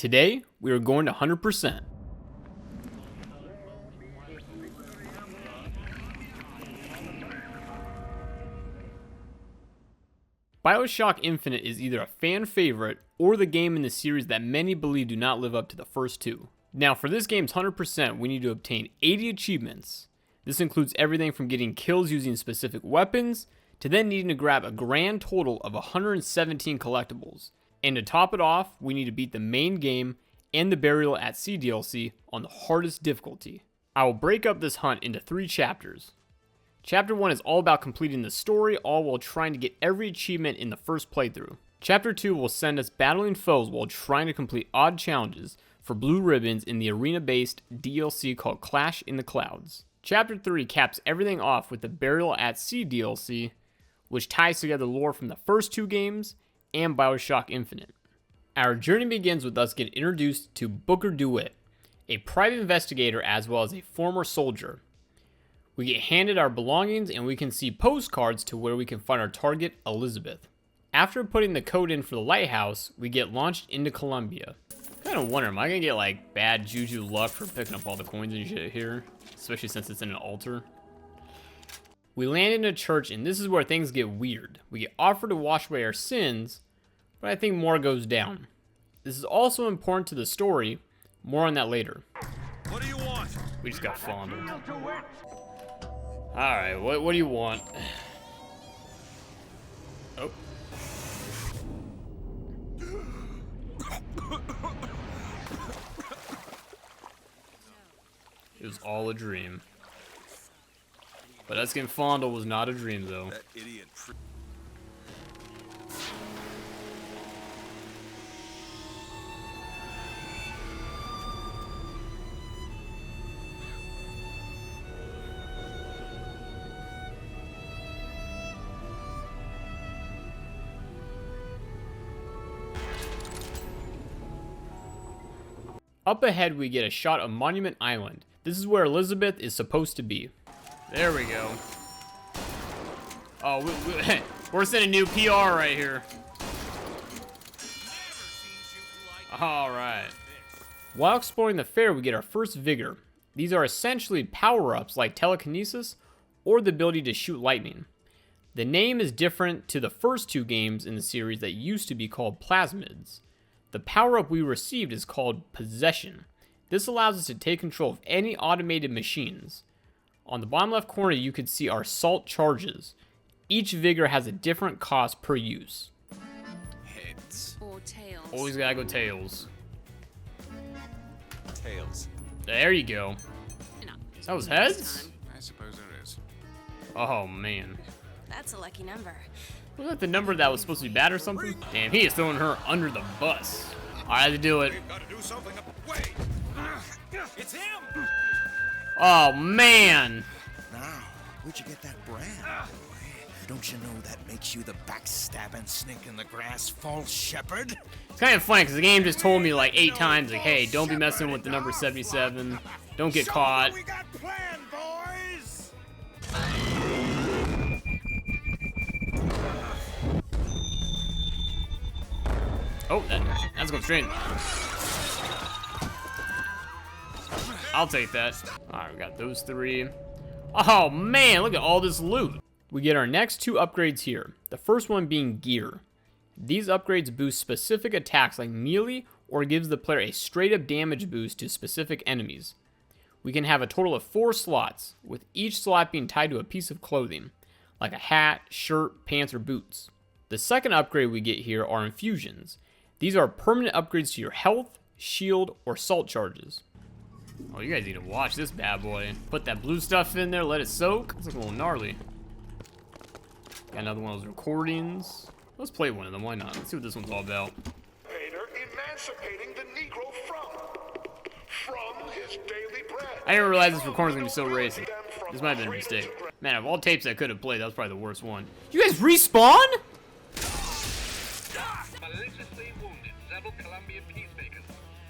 Today, we are going to 100%. Bioshock Infinite is either a fan favorite or the game in the series that many believe do not live up to the first two. Now, for this game's 100%, we need to obtain 80 achievements. This includes everything from getting kills using specific weapons, to then needing to grab a grand total of 117 collectibles. And to top it off, we need to beat the main game and the Burial at Sea DLC on the hardest difficulty. I will break up this hunt into 3 chapters. Chapter 1 is all about completing the story, all while trying to get every achievement in the first playthrough. Chapter 2 will send us battling foes while trying to complete odd challenges for blue ribbons in the arena-based DLC called Clash in the Clouds. Chapter 3 caps everything off with the Burial at Sea DLC, which ties together lore from the first 2 games and Bioshock Infinite. Our journey begins with us getting introduced to Booker DeWitt, a private investigator as well as a former soldier. We get handed our belongings and we can see postcards to where we can find our target, Elizabeth. After putting the code in for the lighthouse, we get launched into Columbia. Kind of wonder, am I gonna get like bad juju luck for picking up all the coins and shit here? Especially since it's in an altar. We land in a church and this is where things get weird. We get offered to wash away our sins, but I think more goes down. This is also important to the story. More on that later. What do you want? We just got fondled. Alright, what do you want? Oh. It was all a dream. But us getting fondled was not a dream, though. That idiot. Up ahead, we get a shot of Monument Island. This is where Elizabeth is supposed to be. There we go. Oh, we're sending new PR right here. Alright. While exploring the fair, we get our first vigor. These are essentially power-ups like telekinesis or the ability to shoot lightning. The name is different to the first 2 games in the series that used to be called plasmids. The power-up we received is called Possession. This allows us to take control of any automated machines. On the bottom left corner, you can see our salt charges. Each vigor has a different cost per use. Heads. Or tails. Always gotta go tails. Tails. There you go. No, That was this heads? time. I suppose it is. Oh, man. That's a lucky number. Was that the number that was supposed to be bad or something? Damn, he is throwing her under the bus. I had to do it. We've got to do something. Wait. It's him. Oh, man. Now, where'd you get that brand, boy? Don't you know that makes you the backstabbing snake in the grass false shepherd? It's kind of funny because the game just told me like 8 times, like, hey, don't be messing with the number 77. Don't get caught. We got planned, boys! Oh, that's going straight in. I'll take that. Alright, we got those 3. Oh, man, look at all this loot. We get our next 2 upgrades here. The first one being gear. These upgrades boost specific attacks like melee or gives the player a straight up damage boost to specific enemies. We can have a total of 4 slots, with each slot being tied to a piece of clothing, like a hat, shirt, pants, or boots. The second upgrade we get here are infusions. These are permanent upgrades to your health, shield, or salt charges. Oh, you guys need to watch this bad boy. Put that blue stuff in there, let it soak. It's like a little gnarly. Got another one of those recordings. Let's play one of them, why not? Let's see what this one's all about. Emancipating the Negro from his daily bread. I didn't realize this recording was gonna be so racist. This might have been a mistake. Man, of all tapes I could have played, that was probably the worst one. You guys respawn? Maliciously wounded several Colombian peacemakers.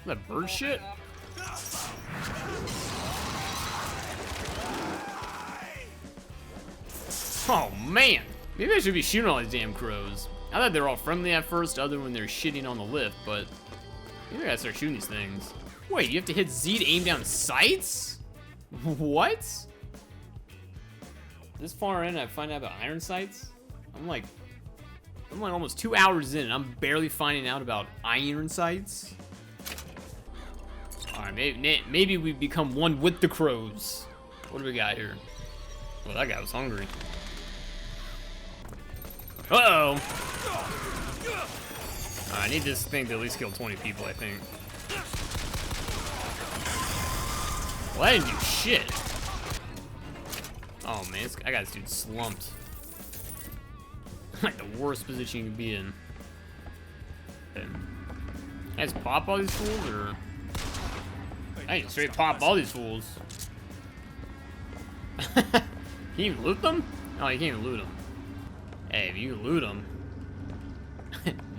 That bird shit? Oh man, maybe I should be shooting all these damn crows. I thought they were all friendly at first, other when they're shitting on the lift, but You gotta start shooting these things. Wait, you have to hit Z to aim down sights? What? This far in, I find out about iron sights? I'm like almost 2 hours in, and I'm barely finding out about iron sights. Alright, maybe we become one with the crows. What do we got here? Well, that guy was hungry. Uh-oh! I need this thing to at least kill 20 people, I think. Well, I didn't do shit. Oh, man, I got this dude slumped. Like the worst position you can be in. Okay. I just pop all these fools, or... I can straight pop all these fools. Can you even loot them? Oh, you can't even loot them. Hey, if you can loot them,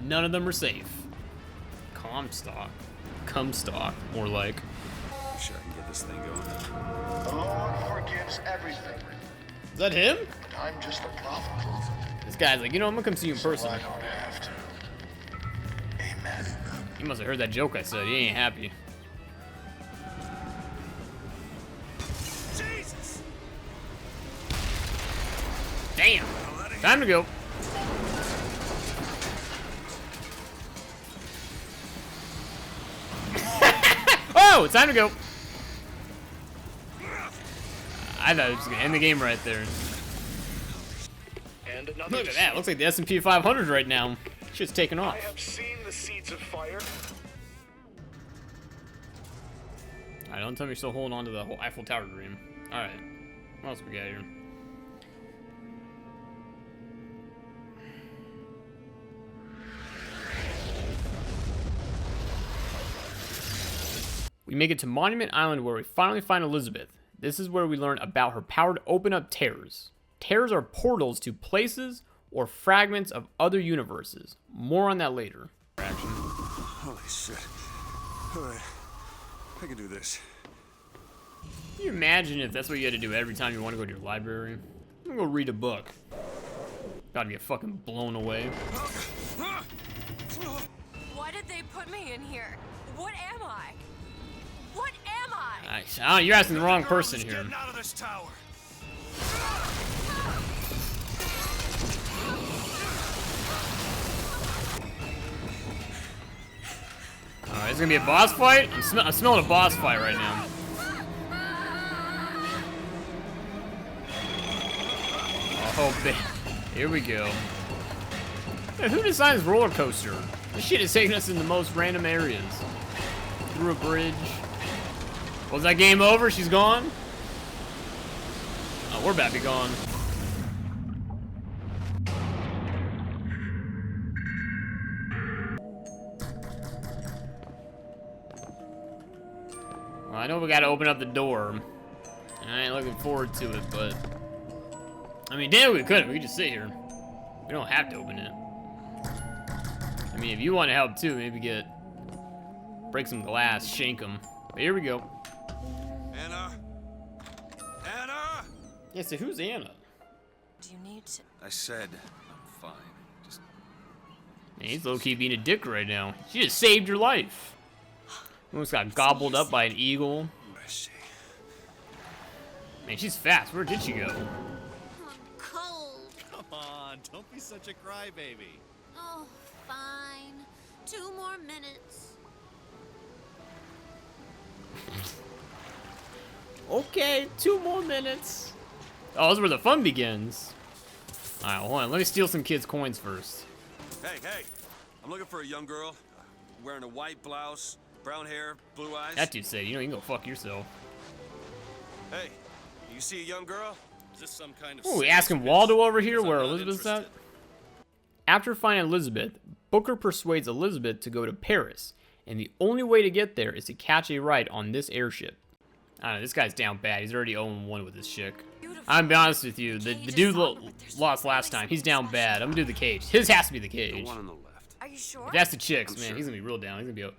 none of them are safe. Comstock. More like. Sure, I can get this thing going. The Lord forgives everything, Is that him? but I'm just a prophet. This guy's like, you know, I'm gonna come see you in person. I don't have to. Amen. He must have heard that joke I said. He ain't happy. Jesus! Damn. Time to go. Oh, it's time to go. I thought it was gonna end the game right there. And another Look at that. Looks like the S&P 500 right now. Shit's taking off. I have seen the seeds of fire. Alright, don't tell me you're still holding on to the whole Eiffel Tower dream. Alright. What else we got here? We make it to Monument Island, where we finally find Elizabeth. This is where we learn about her power to open up tears. Tears are portals to places or fragments of other universes. More on that later. Holy shit. Alright. I can do this. Can you imagine if that's what you had to do every time you want to go to your library? I'm gonna go read a book. Gotta get fucking blown away. Why did they put me in here? What am I? What am I? Oh, you're asking the wrong person here. Getting out of this tower. Alright, it's gonna be a boss fight? I'm smelling a boss fight right now. Oh, man. Here we go. Hey, who designs roller coaster? This shit is taking us in the most random areas. Through a bridge. Was that game over? She's gone? Oh, we're about to be gone. Well, I know we gotta open up the door. I ain't looking forward to it, but... I mean, damn, we could just sit here. We don't have to open it. I mean, if you want to help too, maybe break some glass, shank them. But here we go. Anna? Anna? Yeah, so who's Anna? Do you need to? I said I'm fine. Just Man, he's low-key being a dick right now. She just saved your life. Almost got gobbled up by an eagle. I see. Man, she's fast. Where did she go? I'm cold. Come on, don't be such a crybaby. Oh, fine. 2 more minutes. Okay, 2 more minutes. Oh, this is where the fun begins. Alright, hold on. Let me steal some kids' coins first. Hey, hey! I'm looking for a young girl, wearing a white blouse, brown hair, blue eyes. That dude said, you know, you can go fuck yourself. Hey, you see a young girl? Is this some kind of... Ooh, we asking Waldo over here Because I'm where not Elizabeth's at? interested. After finding Elizabeth, Booker persuades Elizabeth to go to Paris, and the only way to get there is to catch a ride on this airship. I don't know, this guy's down bad. He's already 0-1 with this chick. I'm gonna be honest with you, the dude lost last time. He's down bad. I'm gonna do the cage. His has to be the The cage. one on the left. Are you sure? If that's the chicks, I'm man. sure. He's gonna be real down. He's gonna be. I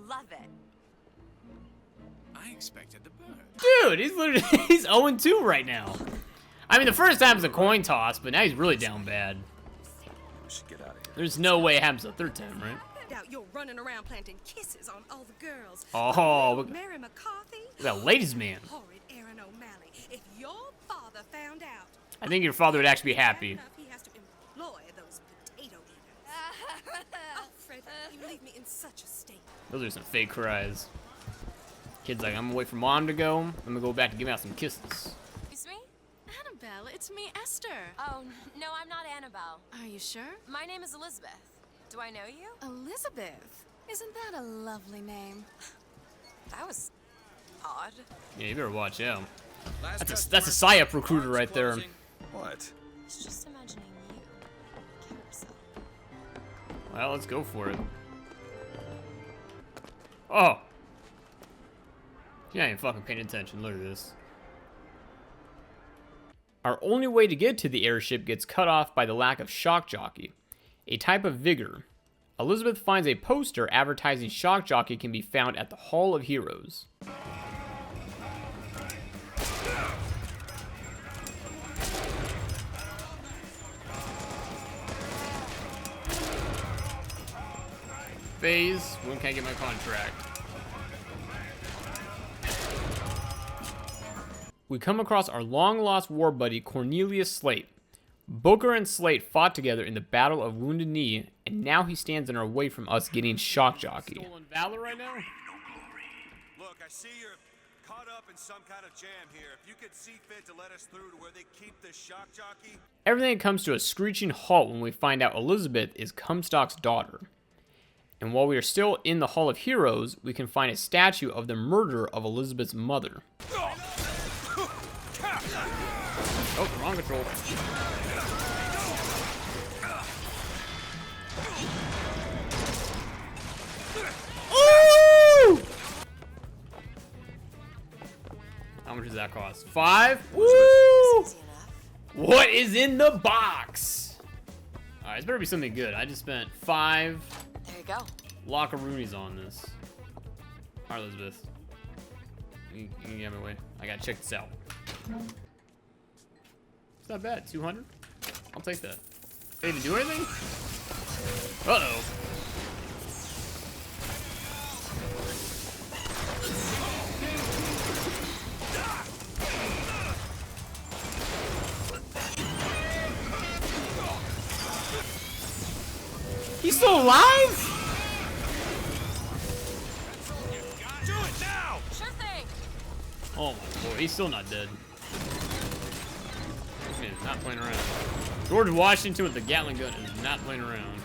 love it. I expected the bird. Dude, he's literally he's 0-2 right now. I mean, the first time was a coin toss, but now he's really down bad. We should get out of here. There's no way it happens the third time, right? out you're running around planting kisses on all the girls. Oh, look Mary McCarthy? at that ladies' man. Horrid Aaron O'Malley. If your father found out, I think your father would actually be happy. enough, he has to employ those potato eaters. Oh, Fred, you leave me in such a state. Those are some fake cries. Kid's like, I'm gonna wait for mom to go. I'm gonna go back and give out some kisses. Excuse me? Annabelle, it's me, Esther. Oh, no, I'm not Annabelle. Are you sure? My name is Elizabeth. Do I know you? Elizabeth. Isn't that a lovely name? That was odd. Yeah, you better watch out. Last That's a customer. PSYOP recruiter right there. Closing. What? I was just imagining you. Carousel. Well, let's go for it. Oh! She ain't even fucking paying attention. Look at this. Our only way to get to the airship gets cut off by the lack of shock jockey, a type of vigor. Elizabeth finds a poster advertising shock jockey can be found at the Hall of Heroes. Phase, when can I get my contract? We come across our long-lost war buddy Cornelius Slate. Booker and Slate fought together in the Battle of Wounded Knee, and now he stands in our way from us getting shock jockey. Stolen valor right now? Look, I see you're caught up in some kind of jam here. If you could see fit to let us through to where they keep the shock jockey. Everything comes to a screeching halt when we find out Elizabeth is Comstock's daughter. And while we are still in the Hall of Heroes, we can find a statue of the murder of Elizabeth's mother. Oh, wrong control. Ooh! How much does that cost? 5? Woo! Easy enough. What is in the box? Alright, it's better be something good. I just spent 5 There you go. lockaroonies on this. Alright, Elizabeth. You can get me away. I gotta check this out. It's not bad. 200? I'll take that. They even do anything? Uh-oh. He's still alive? Do it now! Sure thing. Oh my boy, he's still not dead. Man, not playing around. George Washington with the Gatling gun is not playing around.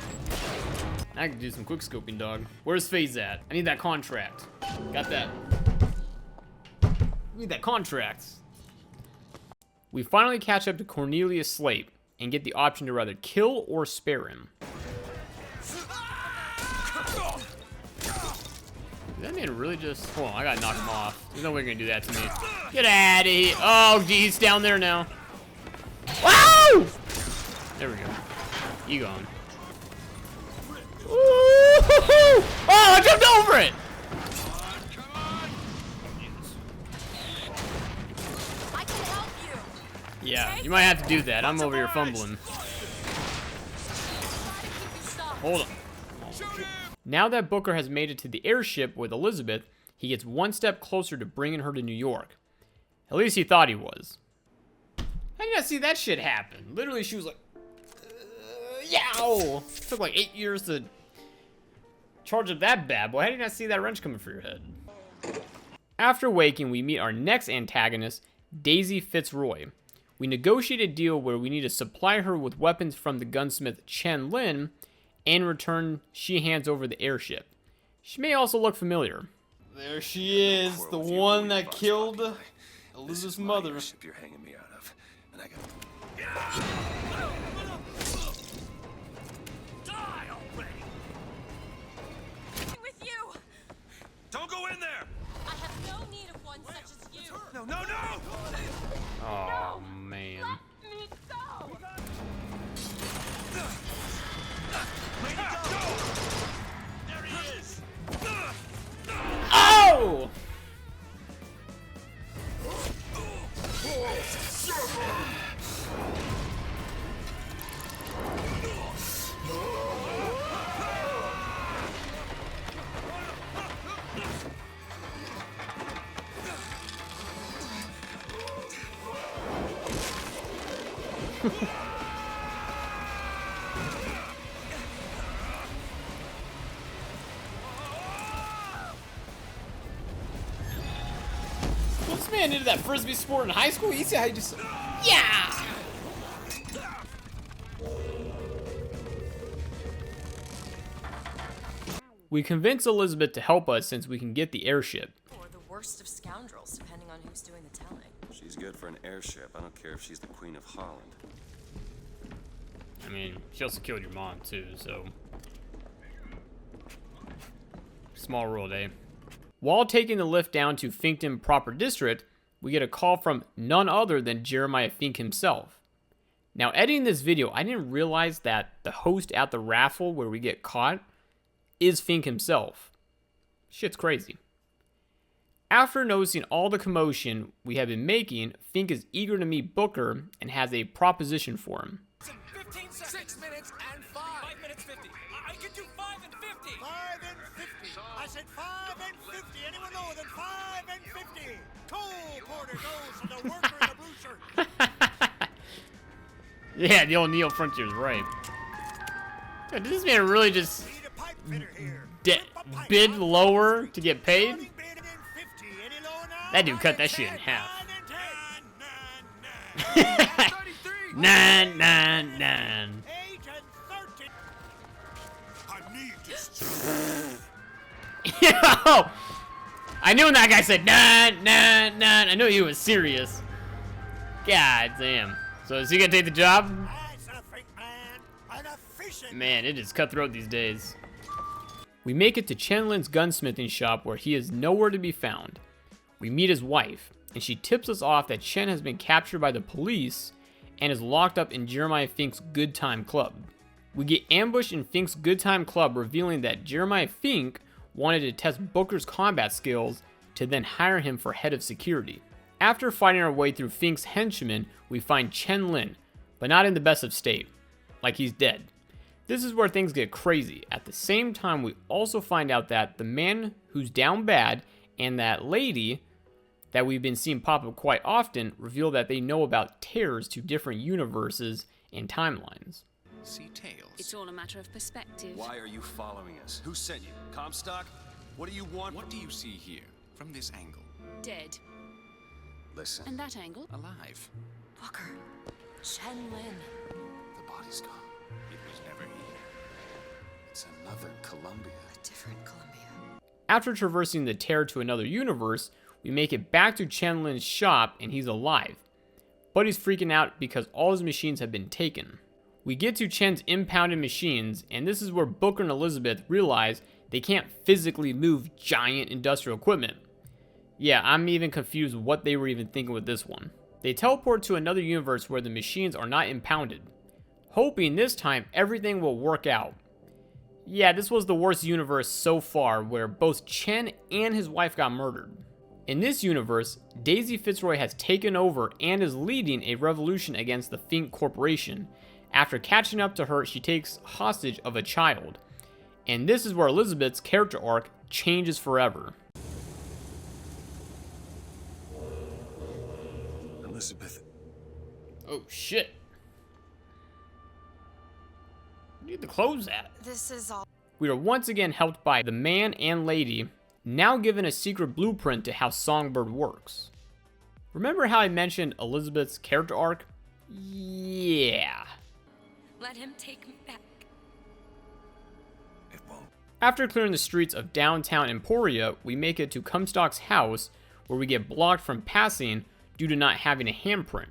I can do some quick scoping, dog. Where's FaZe at? I need that contract. Got that. Need that contract. We finally catch up to Cornelius Slate and get the option to either kill or spare him. Did that man really just... Hold on, I gotta knock him off. There's no way you're gonna do that to me. Get out of here. Oh, geez, he's down there now. Wow! There we go. You gone. Ooh! Oh, I jumped over it! I can help you. Yeah, you might have to do that. I'm over here fumbling. Hold on. Now that Booker has made it to the airship with Elizabeth, he gets one step closer to bringing her to New York. At least he thought he was. How did you not see that shit happen? Literally, she was like, yow! It took like 8 years to charge up that bad boy. How did you not see that wrench coming for your head? After waking, we meet our next antagonist, Daisy Fitzroy. We negotiate a deal where we need to supply her with weapons from the gunsmith Chen Lin. In return, she hands over the airship. She may also look familiar. There she is, the one that killed Elizabeth's mother. You're hanging me out of, and I got. Die already! With you. Don't go in there! I have no need of one such as you. No, no, no! Oh, man. Let me go. There he is! Oh! This man into that frisbee sport in high school. You see how you just, yeah. We convince Elizabeth to help us since we can get the airship. Or the worst of scoundrels, depending on who's doing the telling. She's good for an airship. I don't care if she's the Queen of Holland. I mean, she also killed your mom too, so. Small world, eh? While taking the lift down to Finkton Proper District, we get a call from none other than Jeremiah Fink himself. Now, editing this video, I didn't realize that the host at the raffle where we get caught is Fink himself. Shit's crazy. After noticing all the commotion we have been making, Fink is eager to meet Booker and has a proposition for him. 15 seconds. 6 minutes and 5. 5 minutes 50. I can do 5 and 50. 5 and 50. I said 5 and 50. Anyone lower than 5 and 50? Coal porter goes to the worker in the blue shirt. Yeah, the old Neil Frontier's right. Did this man really just bid lower to get paid? That dude cut that shit in half. 999. Yo! I knew when that guy said 999. I knew he was serious. God damn. So is he gonna take the job? Man, it is cutthroat these days. We make it to Chen Lin's gunsmithing shop where he is nowhere to be found. We meet his wife, and she tips us off that Chen has been captured by the police and is locked up in Jeremiah Fink's Good Time Club. We get ambushed in Fink's Good Time Club, revealing that Jeremiah Fink wanted to test Booker's combat skills to then hire him for head of security. After fighting our way through Fink's henchmen, we find Chen Lin, but not in the best of state, like he's dead. This is where things get crazy. At the same time, we also find out that the man who's down bad and that lady that we've been seeing pop up quite often reveal that they know about tears to different universes and timelines. See Tails. It's all a matter of perspective. Why are you following us? Who sent you? Comstock? What do you want? What do you see here from this angle? Dead. Listen. And that angle? Alive. Booker. Chen Lin. The body's gone. It was never here. It's another Columbia. A different Columbia. After traversing the tear to another universe, we make it back to Chen Lin's shop and he's alive. But he's freaking out because all his machines have been taken. We get to Chen's impounded machines, and this is where Booker and Elizabeth realize they can't physically move giant industrial equipment. Yeah, I'm even confused what they were even thinking with this one. They teleport to another universe where the machines are not impounded, hoping this time everything will work out. Yeah, this was the worst universe so far, where both Chen and his wife got murdered. In this universe, Daisy Fitzroy has taken over and is leading a revolution against the Fink Corporation. After catching up to her, she takes hostage of a child. And this is where Elizabeth's character arc changes forever. Elizabeth. Oh shit. Where did the clothes at? This is all. We are once again helped by the man and lady, now given a secret blueprint to how Songbird works. Remember how I mentioned Elizabeth's character arc? Yeah. Let him take me back. It won't. After clearing the streets of downtown Emporia, we make it to Comstock's house, where we get blocked from passing due to not having a handprint.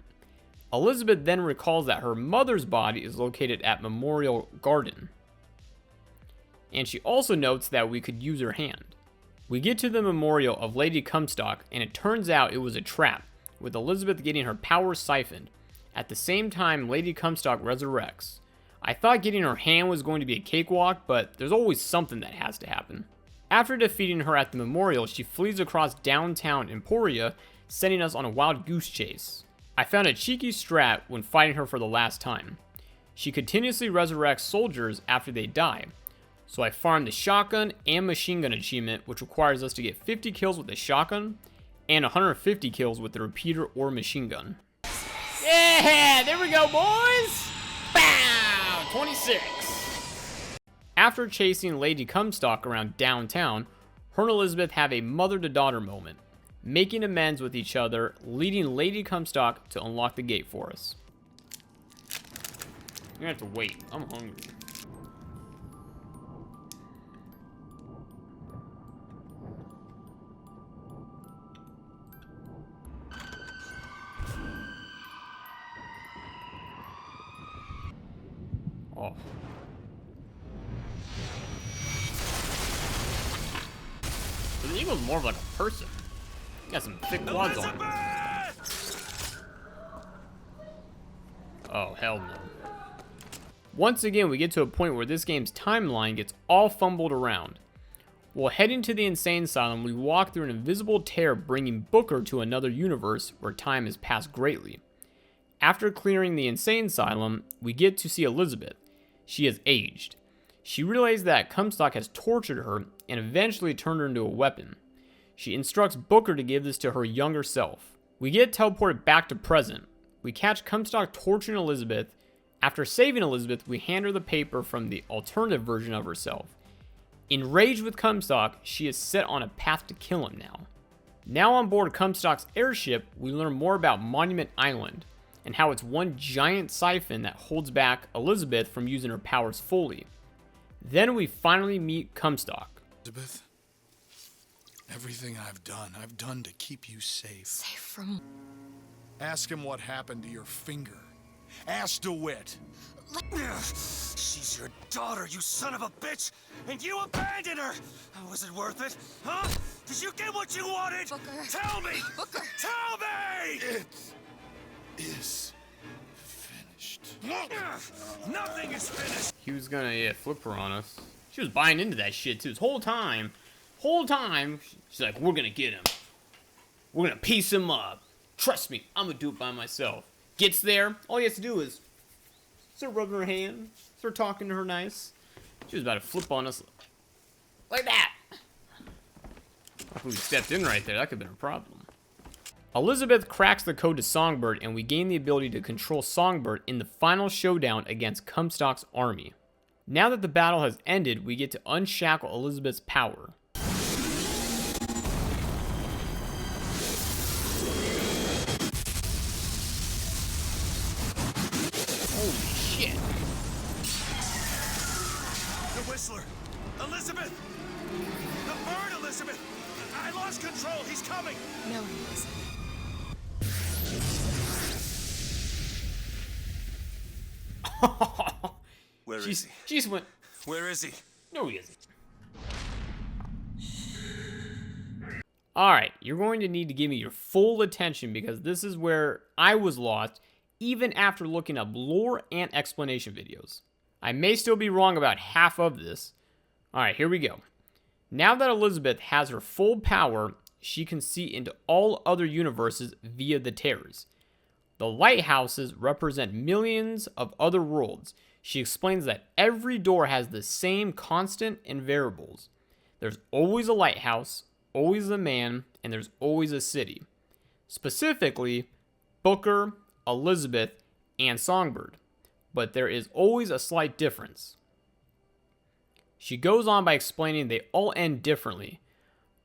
Elizabeth then recalls that her mother's body is located at Memorial Garden. And she also notes that we could use her hand. We get to the memorial of Lady Comstock, and it turns out it was a trap, with Elizabeth getting her powers siphoned. At the same time, Lady Comstock resurrects. I thought getting her hand was going to be a cakewalk, but there's always something that has to happen. After defeating her at the memorial, she flees across downtown Emporia, sending us on a wild goose chase. I found a cheeky strat when fighting her for the last time. She continuously resurrects soldiers after they die. So I farmed the shotgun and machine gun achievement, which requires us to get 50 kills with the shotgun and 150 kills with the repeater or machine gun. Yeah, there we go, boys. Bow, 26. After chasing Lady Comstock around downtown, her and Elizabeth have a mother-to-daughter moment, making amends with each other, leading Lady Comstock to unlock the gate for us. You're gonna have to wait. I'm hungry. Oh. So the eagle's more of like a person. Got some thick quads on him. Oh, hell no. Once again, we get to a point where this game's timeline gets all fumbled around. While heading to the insane asylum, we walk through an invisible tear, bringing Booker to another universe where time has passed greatly. After clearing the insane asylum, we get to see Elizabeth. She has aged. She realizes that Comstock has tortured her and eventually turned her into a weapon. She instructs Booker to give this to her younger self. We get teleported back to present. We catch Comstock torturing Elizabeth. After saving Elizabeth, we hand her the paper from the alternative version of herself. Enraged with Comstock, she is set on a path to kill him now. Now on board Comstock's airship, we learn more about Monument Island and how it's one giant siphon that holds back Elizabeth from using her powers fully. Then we finally meet Comstock. Elizabeth, everything I've done to keep you safe. Safe from... Ask him what happened to your finger. Ask DeWitt. She's your daughter, you son of a bitch! And you abandoned her! Was it worth it? Huh? Did you get what you wanted? Booker. Tell me! Booker. Tell me! It is finished. Nothing is finished! He was gonna, flip her on us. She was buying into that shit, too. This whole time, she's like, we're gonna get him. We're gonna piece him up. Trust me, I'm gonna do it by myself. Gets there, all he has to do is start rubbing her hand, start talking to her nice. She was about to flip on us like that. If we stepped in right there, that could have been a problem. Elizabeth cracks the code to Songbird, and we gain the ability to control Songbird in the final showdown against Comstock's army. Now that the battle has ended, we get to unshackle Elizabeth's power. Holy shit. The Whistler! Elizabeth! The bird, Elizabeth! I lost control, he's coming! No, he isn't. Where is he? She just went, Where is he? no he isn't. Alright, you're going to need to give me your full attention because this is where I was lost even after looking up lore and explanation videos. I may still be wrong about half of this. Alright, here we go. Now that Elizabeth has her full power, she can see into all other universes via the tears. The lighthouses represent millions of other worlds. She explains that every door has the same constant and variables. There's always a lighthouse, always a man, and there's always a city. Specifically, Booker, Elizabeth, and Songbird. But there is always a slight difference. She goes on by explaining they all end differently,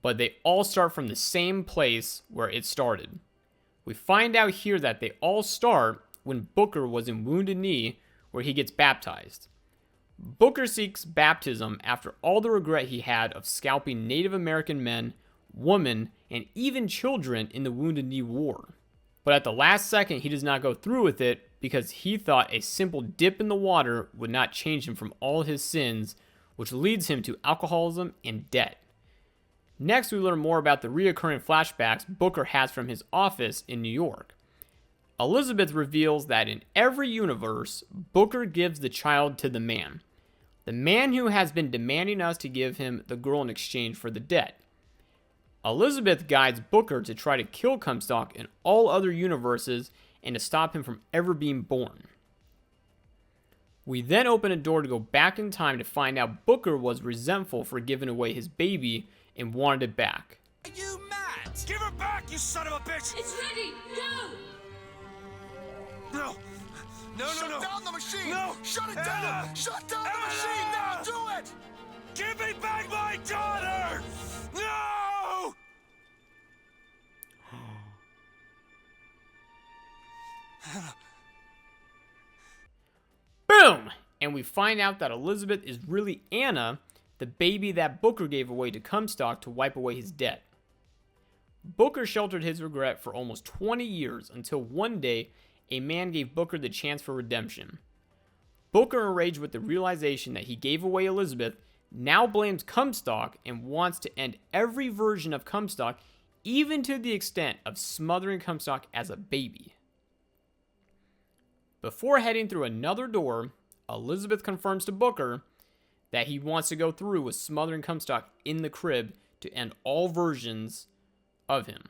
but they all start from the same place where it started. We find out here that they all start when Booker was in Wounded Knee, where he gets baptized. Booker seeks baptism after all the regret he had of scalping Native American men, women, and even children in the Wounded Knee War. But at the last second, he does not go through with it because he thought a simple dip in the water would not change him from all his sins, which leads him to alcoholism and debt. Next, we learn more about the reoccurring flashbacks Booker has from his office in New York. Elizabeth reveals that in every universe, Booker gives the child to the man who has been demanding us to give him the girl in exchange for the debt. Elizabeth guides Booker to try to kill Comstock in all other universes and to stop him from ever being born. We then open a door to go back in time to find out Booker was resentful for giving away his baby and wanted it back. Are you mad? Give her back, you son of a bitch! It's ready! Go! No! No, Shut no, no! down the machine! No! Shut it Anna! down! Shut down the Anna! machine! Now do it! Give me back my daughter! No! Boom! And we find out that Elizabeth is really Anna, the baby that Booker gave away to Comstock to wipe away his debt. Booker sheltered his regret for almost 20 years until one day a man gave Booker the chance for redemption. Booker, enraged with the realization that he gave away Elizabeth, now blames Comstock and wants to end every version of Comstock, even to the extent of smothering Comstock as a baby. Before heading through another door, Elizabeth confirms to Booker that he wants to go through with smothering Comstock in the crib to end all versions of him.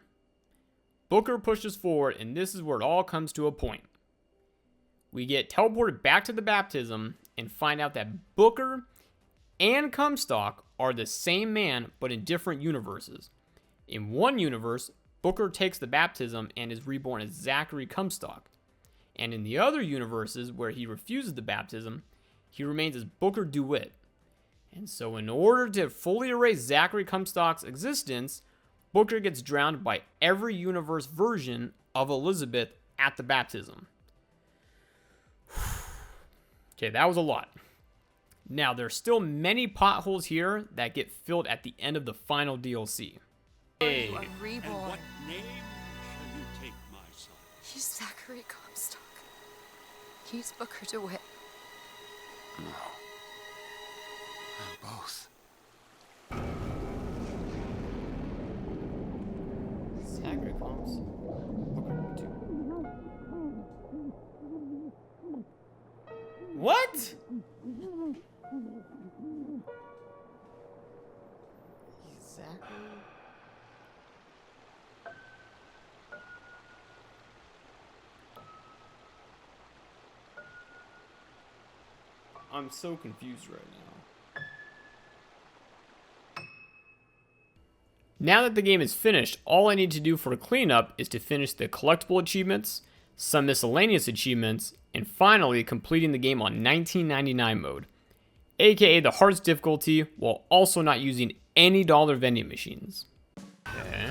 Booker pushes forward, and this is where it all comes to a point. We get teleported back to the baptism and find out that Booker and Comstock are the same man, but in different universes. In one universe, Booker takes the baptism and is reborn as Zachary Comstock. And in the other universes where he refuses the baptism, he remains as Booker DeWitt. And so in order to fully erase Zachary Comstock's existence, Booker gets drowned by every universe version of Elizabeth at the baptism. Okay, that was a lot. Now, there's still many potholes here that get filled at the end of the final DLC. Hey. You are reborn. And what name shall you take, my son? He's Zachary Comstock. He's Booker DeWitt. No. I'm both. Zachary Comstock. Booker too. What? Zachary? I'm so confused right now. Now that the game is finished, all I need to do for cleanup is to finish the collectible achievements, some miscellaneous achievements, and finally completing the game on 1999 mode, aka the hardest difficulty, while also not using any dollar vending machines. Okay.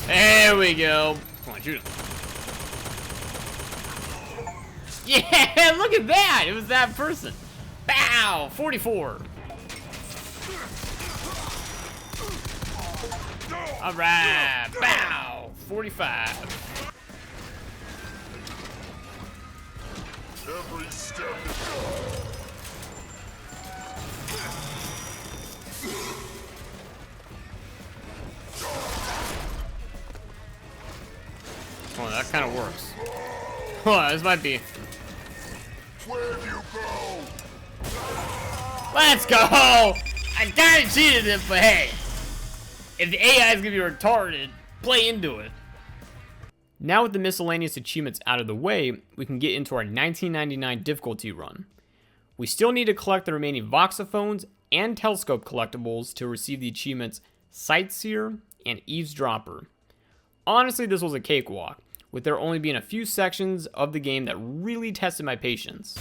There we go. Come on, shoot him. Yeah, look at that! It was that person. Bow! 44. Alright, bow! 45. Every step. Oh, that kind of works. Hold on, this might be. Where'd you go? Let's go! I kinda cheated it, but hey. If the AI is gonna be retarded, play into it. Now with the miscellaneous achievements out of the way, we can get into our 1999 difficulty run. We still need to collect the remaining voxophones and telescope collectibles to receive the achievements Sightseer and Eavesdropper. Honestly, this was a cakewalk, with there only being a few sections of the game that really tested my patience.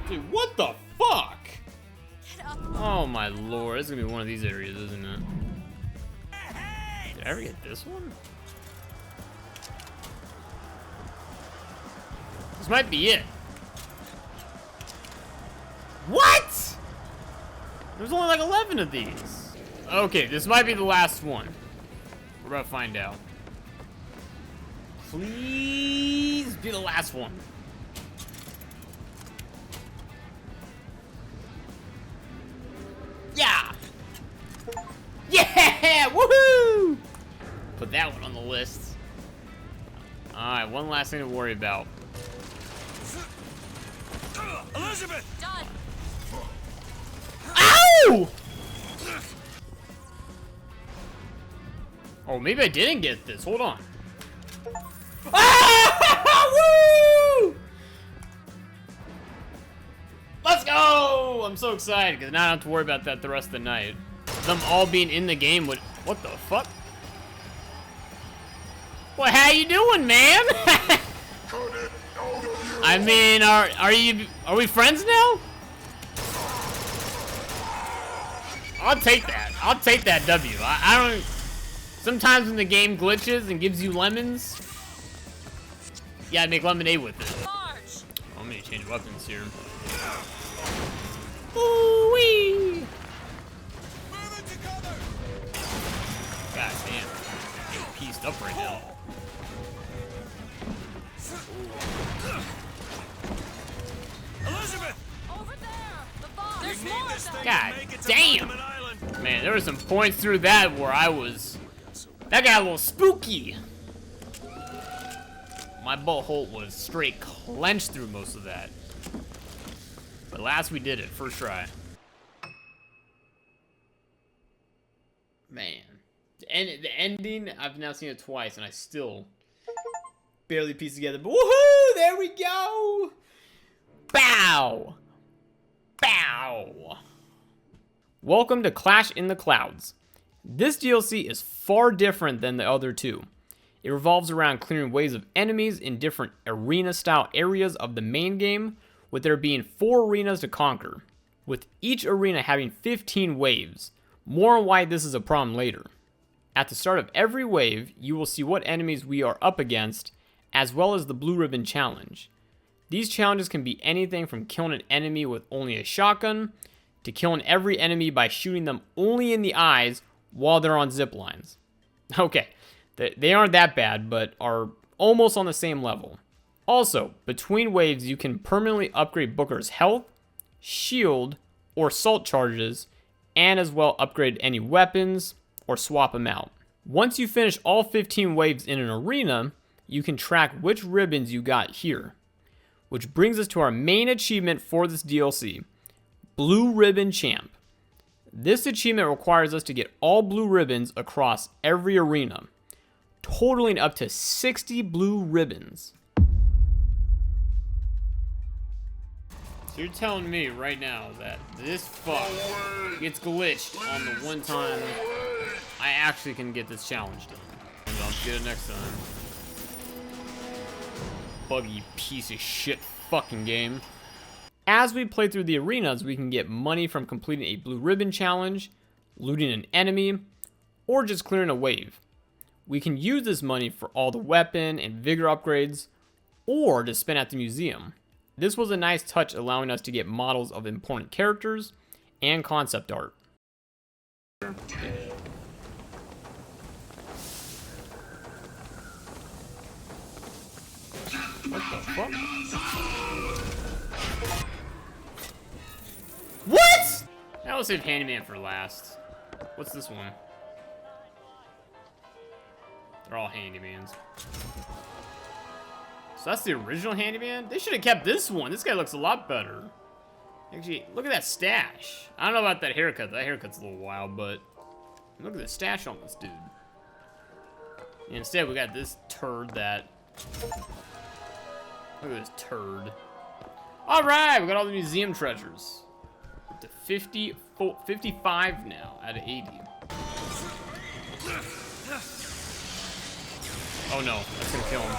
Dude, what the fuck? Oh my lord, this is gonna be one of these areas, isn't it? Did I ever get this one? This might be it. What? There's only like 11 of these. Okay, this might be the last one. We're about to find out. Please be the last one. Yeah! Yeah! Woohoo! Put that one on the list. Alright, one last thing to worry about. Elizabeth! Done. Ow! Oh, maybe I didn't get this. Hold on. Ah! Woo! Let's go! I'm so excited because now I don't have to worry about that the rest of the night. Them all being in the game would What the fuck? Well, how you doing, man? I mean, are we friends now? I'll take that. I'll take that W. I don't. Sometimes when the game glitches and gives you lemons, you gotta make lemonade with it. Oh, I'm gonna change weapons here. Ooh-wee! God damn. I'm getting pieced up right now. Elizabeth! Over there! The bomb! There's more of them! God damn! Man, there were some points through that where I was... That got a little spooky. My butthole was straight clenched through most of that. But last we did it, first try. Man. The ending, I've now seen it twice and I still barely piece it together. But woohoo! There we go! Bow! Bow! Welcome to Clash in the Clouds. This DLC is far different than the other two. It revolves around clearing waves of enemies in different arena-style areas of the main game, with there being 4 arenas to conquer, with each arena having 15 waves. More on why this is a problem later. At the start of every wave, you will see what enemies we are up against, as well as the Blue Ribbon Challenge. These challenges can be anything from killing an enemy with only a shotgun, to killing every enemy by shooting them only in the eyes while they're on zip lines. Okay, they aren't that bad, but are almost on the same level. Also, between waves, you can permanently upgrade Booker's health, shield, or salt charges, and as well upgrade any weapons or swap them out. Once you finish all 15 waves in an arena, you can track which ribbons you got here. Which brings us to our main achievement for this DLC, Blue Ribbon Champ. This achievement requires us to get all blue ribbons across every arena, totaling up to 60 blue ribbons. So you're telling me right now that this fuck gets glitched on the one time I actually can get this challenge done. And I'll get it next time. Buggy piece of shit fucking game. As we play through the arenas, we can get money from completing a blue ribbon challenge, looting an enemy, or just clearing a wave. We can use this money for all the weapon and vigor upgrades, or to spend at the museum. This was a nice touch, allowing us to get models of important characters and concept art. What the fuck? What? I will save Handyman for last. What's this one? They're all Handymans. So that's the original Handyman? They should have kept this one. This guy looks a lot better. Actually, look at that stash. I don't know about that haircut. That haircut's a little wild, but look at the stash on this dude. And instead, we got this turd that... Look at this turd. Alright, we got all the museum treasures. Up to 55 now out of 80. Oh no, that's gonna kill him.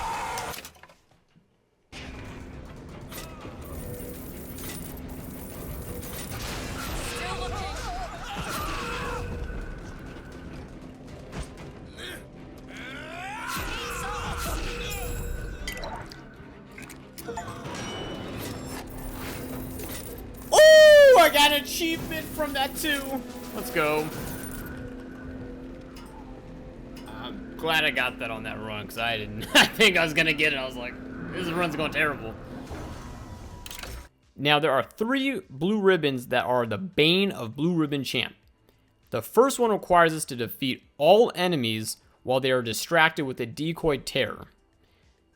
I got an achievement from that too. Let's go. I'm glad I got that on that run, because I didn't I think I was gonna get it. I was like, this run's going terrible. Now there are 3 blue ribbons that are the bane of Blue Ribbon Champ. The first one requires us to defeat all enemies while they are distracted with a decoy terror.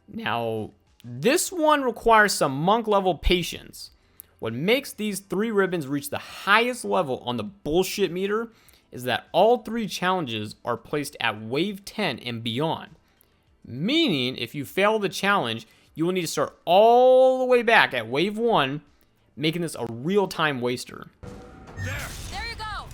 Now, this one requires some monk level patience. What makes these 3 ribbons reach the highest level on the bullshit meter is that all 3 challenges are placed at wave 10 and beyond. Meaning, if you fail the challenge, you will need to start all the way back at wave 1, making this a real time waster. There you go!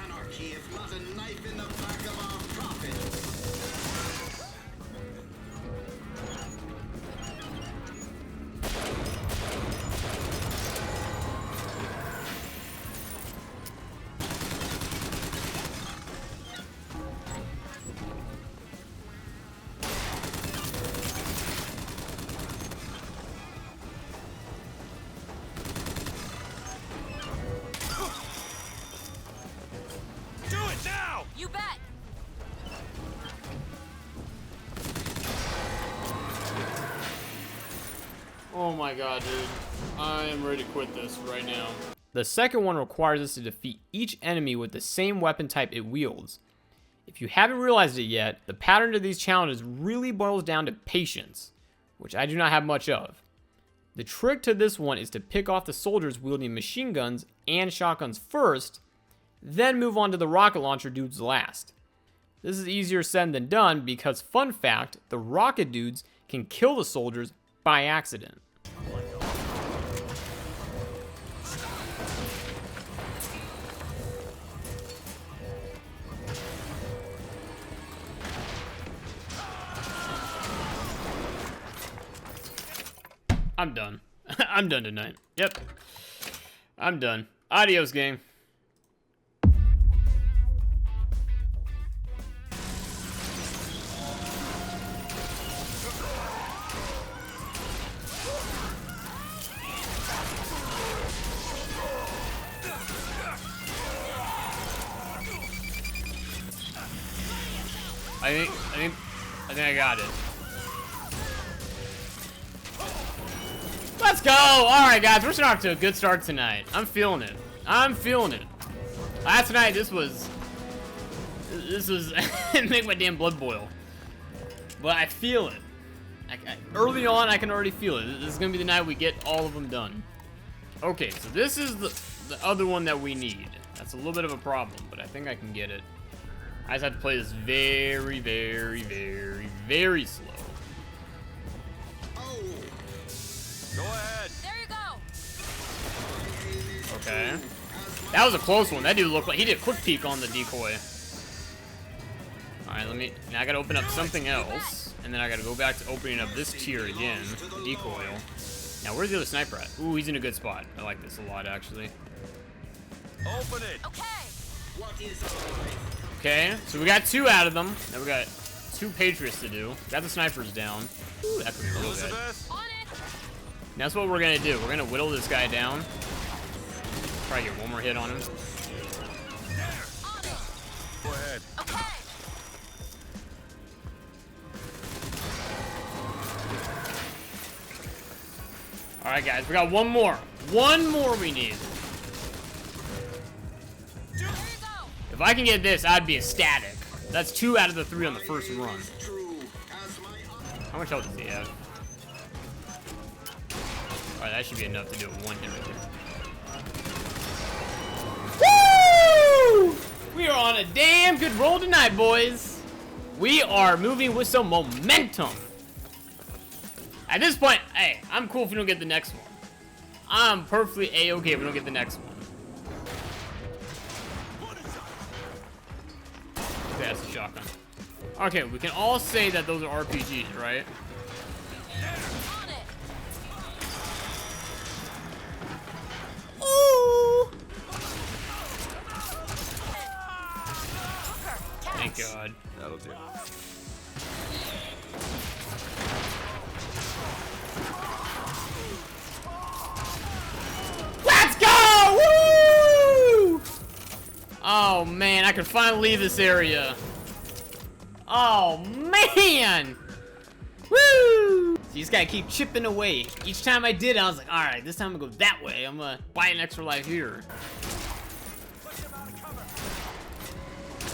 anarchy if not a knife in the back of our prophet? Do it now! You bet. Oh my god, dude. I am ready to quit this right now. The second one requires us to defeat each enemy with the same weapon type it wields. If you haven't realized it yet, the pattern of these challenges really boils down to patience, which I do not have much of. The trick to this one is to pick off the soldiers wielding machine guns and shotguns first, then move on to the rocket launcher dudes last. This is easier said than done because, fun fact, the rocket dudes can kill the soldiers by accident. I'm done. I'm done tonight. Yep. I'm done. Adios, gang. I think I got it. Let's go! Alright, guys, we're off to a good start tonight. I'm feeling it. I'm feeling it. Last night, this was make my damn blood boil. But I feel it. Early on, I can already feel it. This is gonna be the night we get all of them done. Okay, so this is the other one that we need. That's a little bit of a problem, but I think I can get it. I just have to play this very, very, very, very slow. Go ahead. There you go. Okay. That was a close one. That dude looked like he did a quick peek on the decoy. Alright, now I gotta open up something else. And then I gotta go back to opening up this tier again. The decoy. Now, where's the other sniper at? Ooh, he's in a good spot. I like this a lot, actually. Open it. Okay, so we got 2 out of them. Now we got 2 Patriots to do. Got the snipers down. Ooh, that could be real good. Now that's what we're gonna do. We're gonna whittle this guy down. Try to get one more hit on him. Go ahead. Okay. Alright, guys, we got one more. One more we need. There you go. If I can get this, I'd be ecstatic. That's 2 out of the 3 on the first run. How much health does he have? Alright, that should be enough to do it one hit right there. Woo! We are on a damn good roll tonight, boys. We are moving with some momentum. At this point, hey, I'm cool if we don't get the next one. I'm perfectly A-okay if we don't get the next one. Okay, that's a shotgun. Okay, we can all say that those are RPGs, right? On it. Ooh! Thank God. That'll do. Let's go! Woo! Oh man, I can finally leave this area. Oh man! Woo! So you just gotta keep chipping away. Each time I did, I was like, alright, this time I'm gonna go that way. I'm gonna buy an extra life here.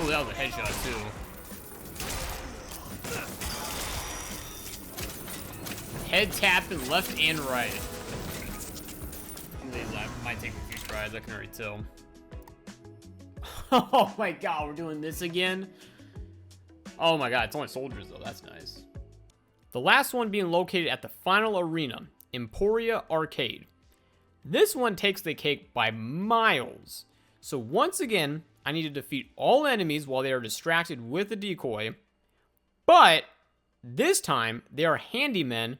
Oh, that was a headshot too. Head tapping left and right. These might take a few tries, I can already tell. Oh my god, we're doing this again? Oh my god, it's only soldiers though, that's nice. The last one being located at the final arena, Emporia Arcade. This one takes the cake by miles. So once again, I need to defeat all enemies while they are distracted with a decoy. But this time, they are handymen.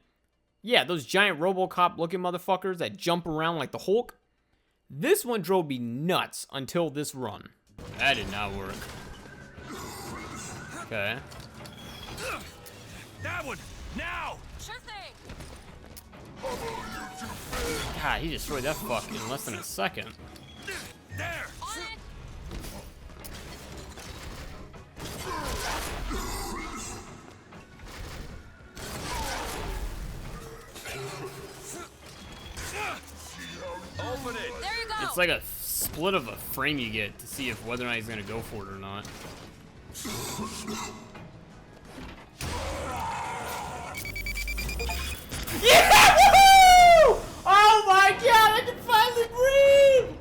Yeah, those giant RoboCop-looking motherfuckers that jump around like the Hulk. This one drove me nuts until this run. That did not work. Okay. That one! Now! Sure thing. God, he destroyed that fuck in less than a second. There! On it. Open it! There you go. It's like a split of a frame you get to see if whether or not he's gonna go for it or not. Yeah! Woohoo! Oh my god, I can finally breathe!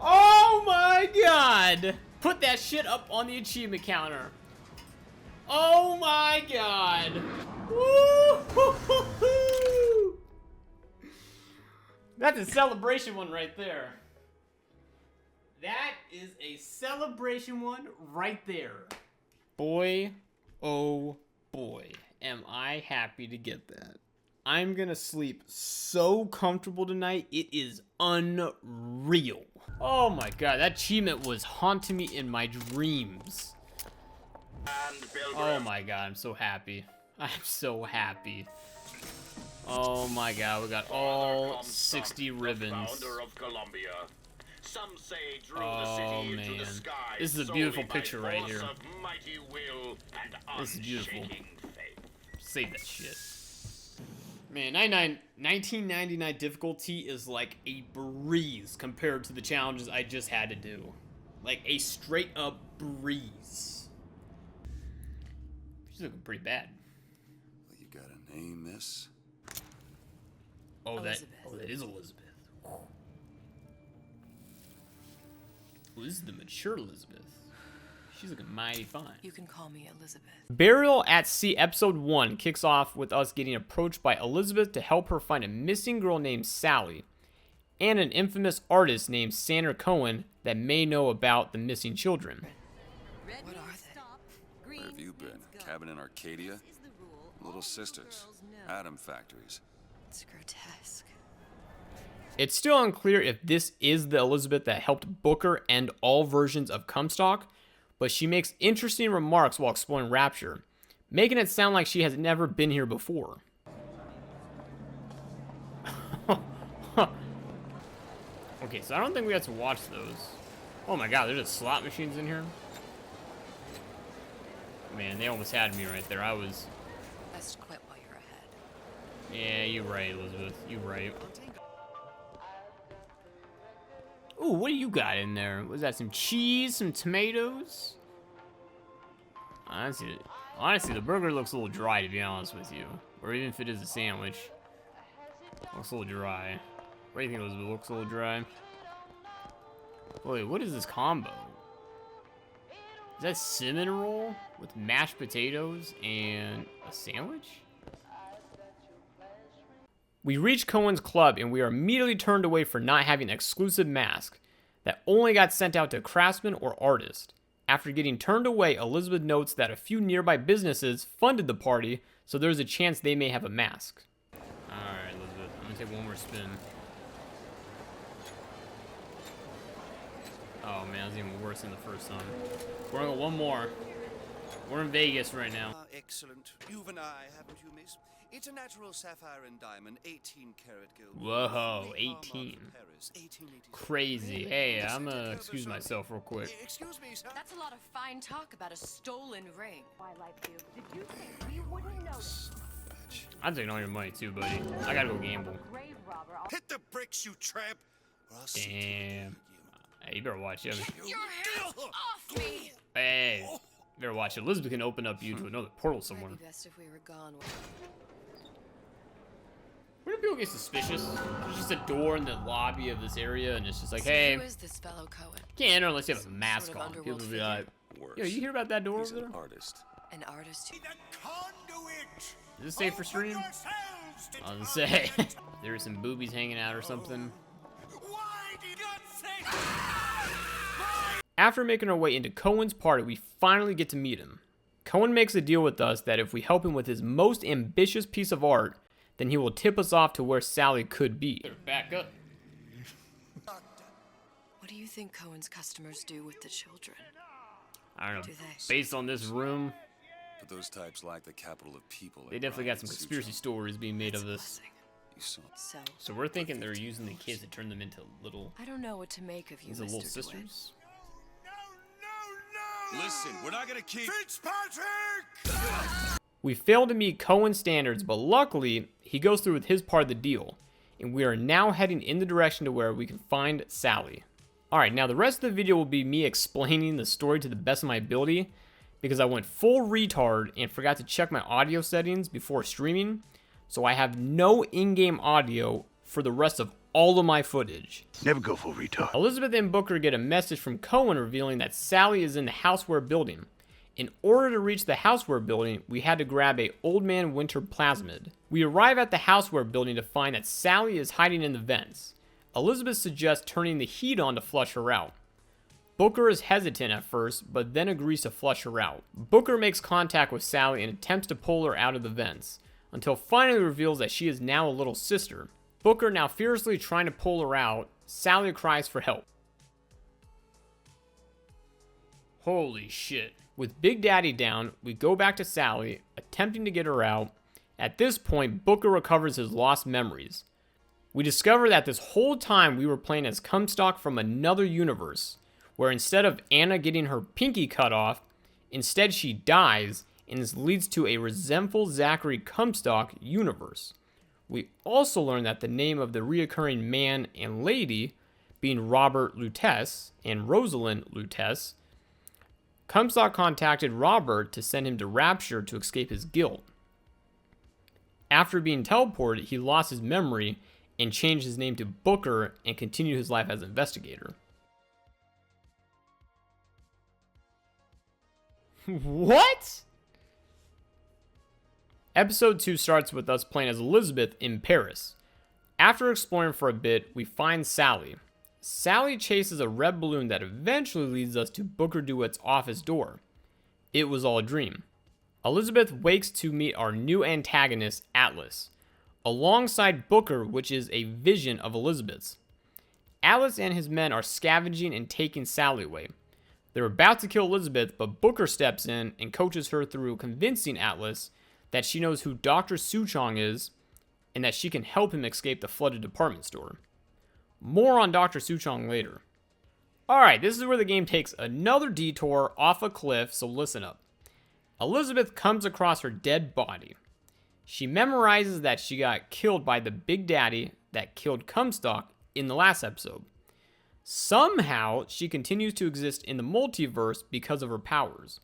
Oh my god! Put that shit up on the achievement counter. Oh my god! Woo-hoo-hoo-hoo! That's a celebration one right there. That is a celebration one right there. Boy, oh boy, am I happy to get that. I'm gonna sleep so comfortable tonight, it is unreal. Oh my god, that achievement was haunting me in my dreams. Oh my god, I'm so happy. I'm so happy. Oh my god, we got all 60 ribbons. Some say drew Oh the city into man, the sky this is a solely beautiful by picture right force here. of mighty will and This is beautiful. unshaking faith. Save that shit. Man, 1999 difficulty is like a breeze compared to the challenges I just had to do. Like a straight up breeze. She's looking pretty bad. Well, you gotta name this. Oh, that is Elizabeth. Well, this is the mature Elizabeth. She's looking mighty fine. You can call me Elizabeth. Burial at Sea Episode 1 kicks off with us getting approached by Elizabeth to help her find a missing girl named Sally and an infamous artist named Sandra Cohen that may know about the missing children. What are they? Where have you been? Cabin in Arcadia? Little sisters. Atom factories. It's grotesque. It's still unclear if this is the Elizabeth that helped Booker end all versions of Comstock, but she makes interesting remarks while exploring Rapture, making it sound like she has never been here before. Okay, so I don't think we have to watch those. Oh my god, there's just slot machines in here? Man, they almost had me right there. I was... Best quit while you're ahead. Yeah, you're right, Elizabeth. You're right. Ooh, what do you got in there? Was that some cheese, some tomatoes? Honestly, the burger looks a little dry, to be honest with you. Or even if it is a sandwich. Looks a little dry. What do you think, Elizabeth? Looks a little dry? Wait, what is this combo? Is that cinnamon roll with mashed potatoes and a sandwich? We reach Cohen's club and we are immediately turned away for not having an exclusive mask that only got sent out to craftsmen or artists. After getting turned away, Elizabeth notes that a few nearby businesses funded the party, so there's a chance they may have a mask. Alright, Elizabeth, I'm gonna take one more spin. Oh man, that's even worse than the first time. We're gonna go one more. We're in Vegas right now. Excellent. You've an eye, haven't you, miss? It's a natural sapphire and diamond, 18-karat gold. Whoa, 18. Crazy. Hey, I'm gonna excuse myself real quick. Excuse me, sir. That's a lot of fine talk about a stolen ring. I like you. Did you think we wouldn't notice? I'm taking all your money too, buddy. I gotta go gamble. Hit the bricks, you tramp. Or I'll see Damn. Hey, you better watch it. Your hands off me! Hey, you better watch it. Elizabeth can open up you to another portal somewhere. Might be best if we were gone. Wouldn't people get suspicious? There's just a door in the lobby of this area, and it's just like, So hey, who is this fellow Cohen? can't enter unless you have a mask Sort of on. People underworld will be like, Worse. yo, you hear about that door He's over an there? artist. An artist who... Conduit. Is this safe for stream? I was gonna say, there are some boobies hanging out or something. Why did you say? After making our way into Cohen's party, we finally get to meet him. Cohen makes a deal with us that if we help him with his most ambitious piece of art, then he will tip us off to where Sally could be. Back up. What do you think Cohen's customers do with the children? I don't know. Do they? Based on this room, But those types lack the capital of people. they definitely got some conspiracy stories being made of this. So So we're thinking they're using the kids to turn them into little. I don't know what to make of you, These are Mr. little DeWitt. sisters. Listen, we're not gonna keep. Fitzpatrick! We failed to meet Cohen's standards, but luckily he goes through with his part of the deal, and we are now heading in the direction to where we can find Sally. Alright, now the rest of the video will be me explaining the story to the best of my ability, because I went full retard and forgot to check my audio settings before streaming, so I have no in-game audio for the rest of all of my footage. Never go full retard. Elizabeth and Booker get a message from Cohen revealing that Sally is in the houseware building. In order to reach the houseware building, we had to grab a Old Man Winter plasmid. We arrive at the houseware building to find that Sally is hiding in the vents. Elizabeth suggests turning the heat on to flush her out. Booker is hesitant at first, but then agrees to flush her out. Booker makes contact with Sally and attempts to pull her out of the vents, until finally reveals that she is now a little sister. Booker now fiercely trying to pull her out, Sally cries for help. Holy shit. With Big Daddy down, we go back to Sally, attempting to get her out. At this point, Booker recovers his lost memories. We discover that this whole time we were playing as Comstock from another universe, where instead of Anna getting her pinky cut off, instead she dies, and this leads to a resentful Zachary Comstock universe. We also learn that the name of the reoccurring man and lady, being Robert Lutece and Rosalind Lutece, Comstock contacted Robert to send him to Rapture to escape his guilt. After being teleported, he lost his memory and changed his name to Booker and continued his life as an investigator. What? Episode 2 starts with us playing as Elizabeth in Paris. After exploring for a bit, we find Sally. Sally chases a red balloon that eventually leads us to Booker DeWitt's office door. It was all a dream. Elizabeth wakes to meet our new antagonist, Atlas, alongside Booker, which is a vision of Elizabeth's. Atlas and his men are scavenging and taking Sally away. They're about to kill Elizabeth, but Booker steps in and coaches her through convincing Atlas that she knows who Dr. Suchong is and that she can help him escape the flooded department store. More on Dr. Suchong later. Alright, this is where the game takes another detour off a cliff, so listen up. Elizabeth comes across her dead body. She memorizes that she got killed by the Big Daddy that killed Comstock in the last episode. Somehow, she continues to exist in the multiverse because of her powers.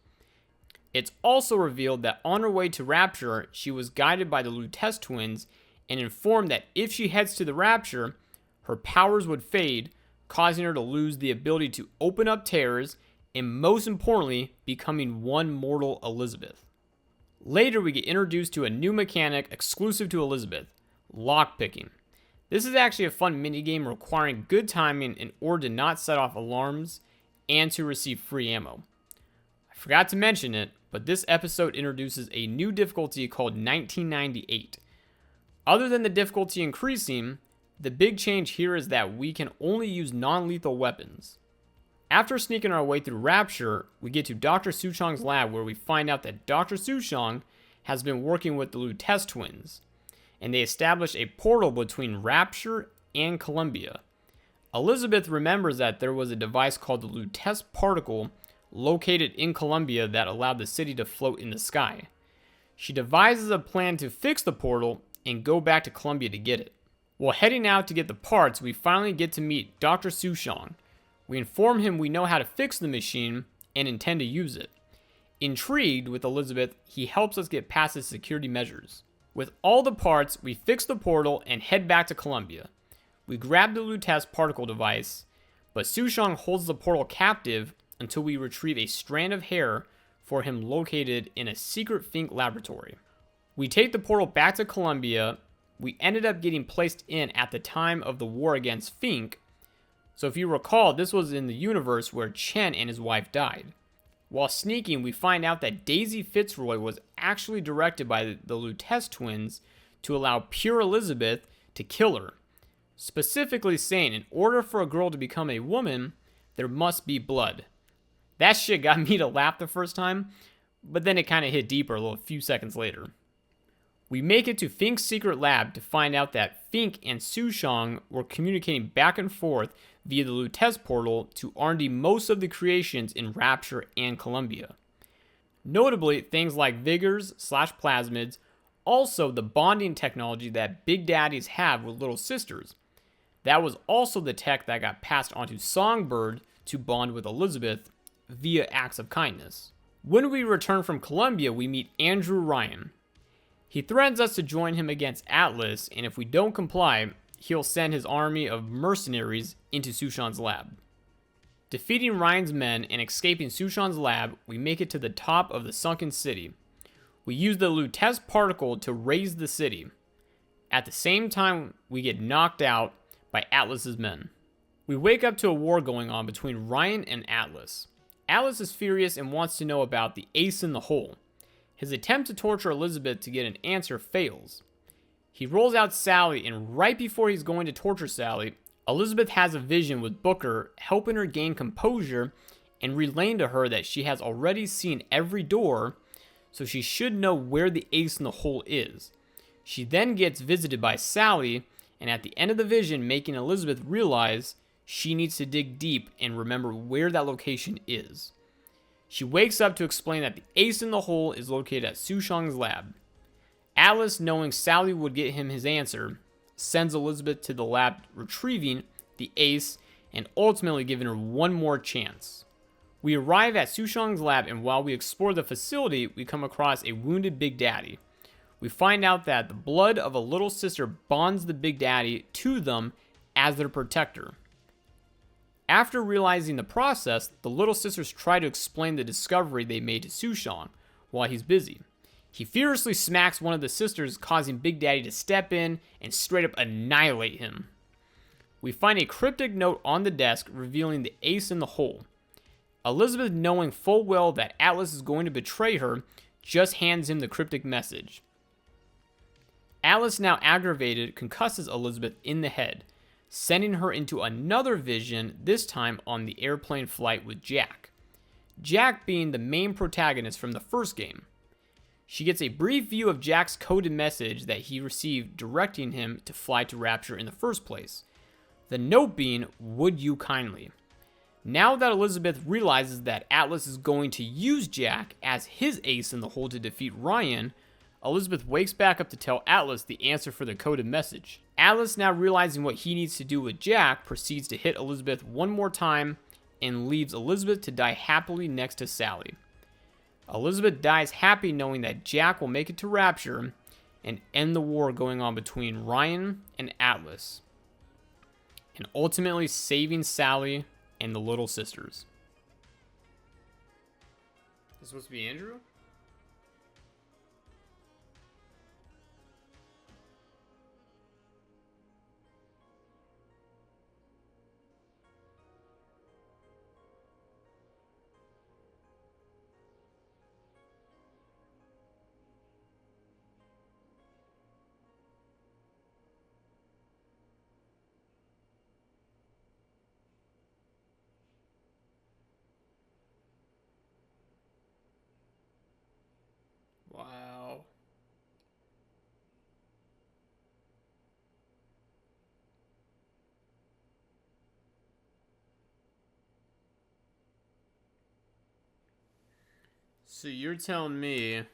It's also revealed that on her way to Rapture, she was guided by the Lutece twins and informed that if she heads to the Rapture, her powers would fade, causing her to lose the ability to open up tears and, most importantly, becoming one mortal Elizabeth. Later, we get introduced to a new mechanic exclusive to Elizabeth, lockpicking. This is actually a fun minigame requiring good timing in order to not set off alarms and to receive free ammo. I forgot to mention it, but this episode introduces a new difficulty called 1998. Other than the difficulty increasing, the big change here is that we can only use non-lethal weapons. After sneaking our way through Rapture, we get to Dr. Suchong's lab where we find out that Dr. Suchong has been working with the Lutece twins, and they establish a portal between Rapture and Columbia. Elizabeth remembers that there was a device called the Lutece particle located in Columbia that allowed the city to float in the sky. She devises a plan to fix the portal and go back to Columbia to get it. While heading out to get the parts, we finally get to meet Dr. Suchong. We inform him we know how to fix the machine and intend to use it. Intrigued with Elizabeth, he helps us get past the security measures. With all the parts, we fix the portal and head back to Columbia. We grab the Lutece particle device, but Suchong holds the portal captive until we retrieve a strand of hair for him located in a secret Fink laboratory. We take the portal back to Columbia. We ended up getting placed in at the time of the war against Fink, So if you recall, this was in the universe where Chen and his wife died. While sneaking, we find out that Daisy Fitzroy was actually directed by the Lutece twins to allow pure Elizabeth to kill her. Specifically saying, in order for a girl to become a woman, there must be blood. That shit got me to laugh the first time, but then it kind of hit deeper a few seconds later. We make it to Fink's secret lab to find out that Fink and Sushang were communicating back and forth via the Lutece portal to R&D most of the creations in Rapture and Columbia. Notably, things like Vigors/Plasmids, also the bonding technology that Big Daddies have with little sisters. That was also the tech that got passed on to Songbird to bond with Elizabeth via acts of kindness. When we return from Columbia, we meet Andrew Ryan. He threatens us to join him against Atlas, and if we don't comply, he'll send his army of mercenaries into Sushang's lab. Defeating Ryan's men and escaping Sushang's lab, we make it to the top of the sunken city. We use the Lutece particle to raise the city. At the same time, we get knocked out by Atlas's men. We wake up to a war going on between Ryan and Atlas. Atlas is furious and wants to know about the ace in the hole. His attempt to torture Elizabeth to get an answer fails. He rolls out Sally, and right before he's going to torture Sally, Elizabeth has a vision with Booker helping her gain composure and relaying to her that she has already seen every door, so she should know where the ace in the hole is. She then gets visited by Sally, and at the end of the vision, making Elizabeth realize she needs to dig deep and remember where that location is. She wakes up to explain that the ace in the hole is located at Sushang's lab. Atlas, knowing Sally would get him his answer, sends Elizabeth to the lab retrieving the ace and ultimately giving her one more chance. We arrive at Sushang's lab, and while we explore the facility, we come across a wounded Big Daddy. We find out that the blood of a little sister bonds the Big Daddy to them as their protector. After realizing the process, the little sisters try to explain the discovery they made to Sushang while he's busy. He furiously smacks one of the sisters, causing Big Daddy to step in and straight up annihilate him. We find a cryptic note on the desk revealing the ace in the hole. Elizabeth, knowing full well that Atlas is going to betray her, just hands him the cryptic message. Atlas, now aggravated, concusses Elizabeth in the head, sending her into another vision, this time on the airplane flight with Jack. Jack being the main protagonist from the first game. She gets a brief view of Jack's coded message that he received directing him to fly to Rapture in the first place. The note being, "Would you kindly?" Now that Elizabeth realizes that Atlas is going to use Jack as his ace in the hole to defeat Ryan, Elizabeth wakes back up to tell Atlas the answer for the coded message. Atlas, now realizing what he needs to do with Jack, proceeds to hit Elizabeth one more time and leaves Elizabeth to die happily next to Sally. Elizabeth dies happy knowing that Jack will make it to Rapture and end the war going on between Ryan and Atlas, and ultimately saving Sally and the little sisters. This is supposed to be Andrew? Wow. So you're telling me